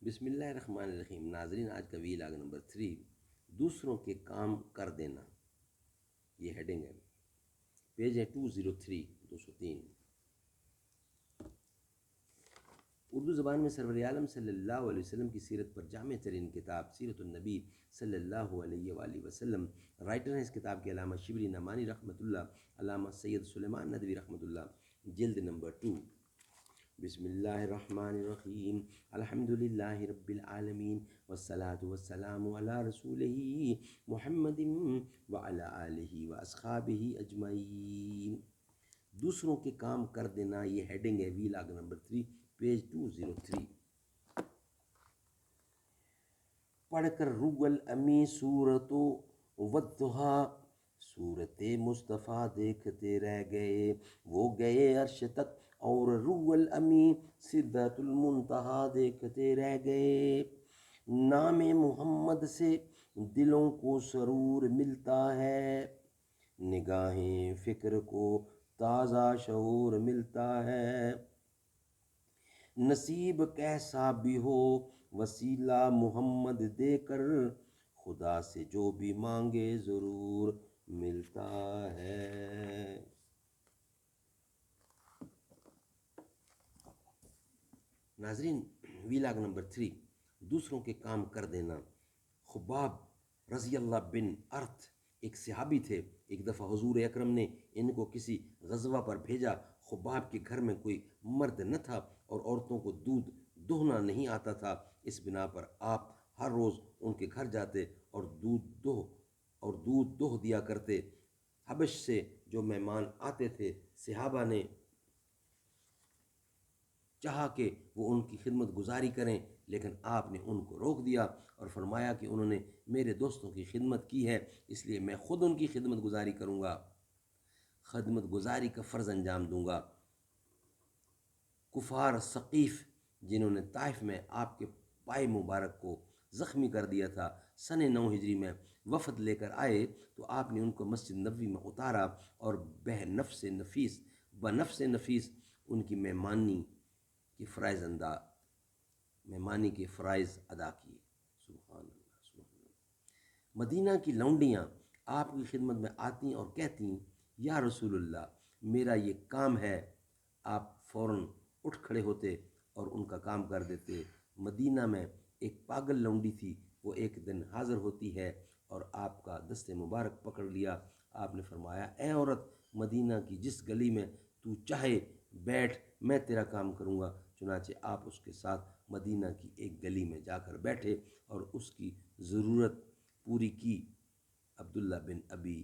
بسم اللہ الرحمن الرحیم۔ ناظرین، آج کا ویلاگ نمبر 3، دوسروں کے کام کر دینا، یہ ہیڈنگ ہے۔ پیج ہے 203، 203۔ اردو زبان میں سرور عالم صلی اللہ علیہ وسلم کی سیرت پر جامع ترین کتاب سیرت النبی صلی اللہ علیہ وآلہ وسلم۔ رائٹر ہیں اس کتاب کے علامہ شبلی نعمانی رحمۃ اللہ، علامہ سید سلیمان ندوی رحمۃ اللہ، جلد نمبر 2۔ بسم اللہ الرحمن الرحیم۔ الحمدللہ رب العالمین، والصلاة والسلام علی رسولہ محمد وعلی آلہ واصحابہ اجمعین۔ دوسروں کے کام کر دینا، یہ ہیڈنگ ہے ویلاگ نمبر 3، پیج 203۔ پڑھ کر روح الامی سورت والضحیٰ، صورت مصطفیٰ دیکھتے رہ گئے، وہ گئے عرش تک اور روح الامی سدرۃ المنتہا دیکھتے رہ گئے۔ نام محمد سے دلوں کو سرور ملتا ہے، نگاہیں فکر کو تازہ شعور ملتا ہے۔ نصیب کیسا بھی ہو وسیلہ محمد دے کر، خدا سے جو بھی مانگے ضرور ملتا ہے۔ ناظرین، ویلاگ نمبر 3، دوسروں کے کام کر دینا۔ خباب رضی اللہ بن ارت ایک صحابی تھے۔ ایک دفعہ حضور اکرم نے ان کو کسی غزوہ پر بھیجا۔ خباب کے گھر میں کوئی مرد نہ تھا اور عورتوں کو دودھ دوہنا نہیں آتا تھا۔ اس بنا پر آپ ہر روز ان کے گھر جاتے اور دودھ دوہ دیا کرتے۔ حبش سے جو مہمان آتے تھے، صحابہ نے چاہا کہ وہ ان کی خدمت گزاری کریں، لیکن آپ نے ان کو روک دیا اور فرمایا کہ انہوں نے میرے دوستوں کی خدمت کی ہے، اس لیے میں خود ان کی خدمت گزاری کروں گا، خدمت گزاری کا فرض انجام دوں گا۔ کفار ثقیف، جنہوں نے طائف میں آپ کے پائے مبارک کو زخمی کر دیا تھا، سن 9 ہجری میں وفد لے کر آئے تو آپ نے ان کو مسجد نبوی میں اتارا اور بنفس نفیس ان کی مہمانی کے فرائض ادا کیے۔ سبحان اللہ، سبحان اللہ۔ مدینہ کی لونڈیاں آپ کی خدمت میں آتی اور کہتی، یا رسول اللہ، میرا یہ کام ہے۔ آپ فوراً اٹھ کھڑے ہوتے اور ان کا کام کر دیتے۔ مدینہ میں ایک پاگل لونڈی تھی، وہ ایک دن حاضر ہوتی ہے اور آپ کا دست مبارک پکڑ لیا۔ آپ نے فرمایا، اے عورت، مدینہ کی جس گلی میں تو چاہے بیٹھ، میں تیرا کام کروں گا۔ چنانچہ آپ اس کے ساتھ مدینہ کی ایک گلی میں جا کر بیٹھے اور اس کی ضرورت پوری کی۔ عبداللہ بن ابی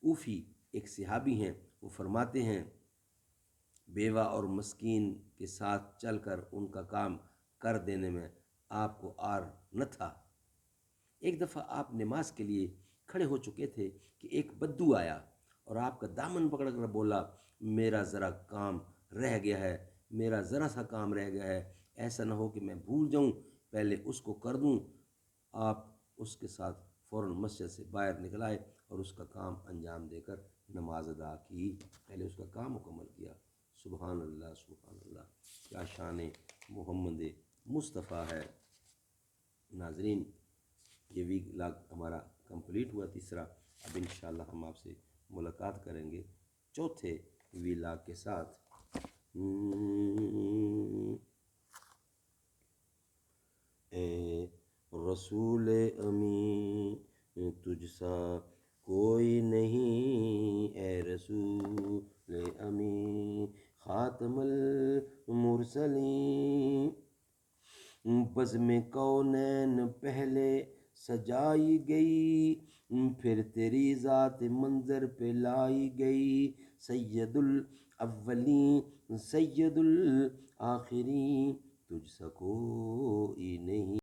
اوفی ایک صحابی ہیں، وہ فرماتے ہیں، بیوہ اور مسکین کے ساتھ چل کر ان کا کام کر دینے میں آپ کو عار نہ تھا۔ ایک دفعہ آپ نماز کے لیے کھڑے ہو چکے تھے کہ ایک بدو آیا اور آپ کا دامن پکڑ کر بولا، میرا ذرا سا کام رہ گیا ہے، ایسا نہ ہو کہ میں بھول جاؤں، پہلے اس کو کر دوں۔ آپ اس کے ساتھ فوراً مسجد سے باہر نکل آئے اور اس کا کام انجام دے کر نماز ادا کی، پہلے اس کا کام مکمل کیا۔ سبحان اللہ، سبحان اللہ، کیا شان محمد مصطفیٰ ہے۔ ناظرین، یہ ویلاگ ہمارا کمپلیٹ ہوا، تیسرا۔ اب انشاءاللہ ہم آپ سے ملاقات کریں گے چوتھے ویلاگ کے ساتھ۔ اے رسول امی تجھ سا کوئی نہیں، اے رسول امی خاتم المرسلین، بزم کونین پہلے سجائی گئی، پھر تیری ذات منظر پہ لائی گئی، سید الاولین سید الآخرین، تجھ سا کوئی نہیں۔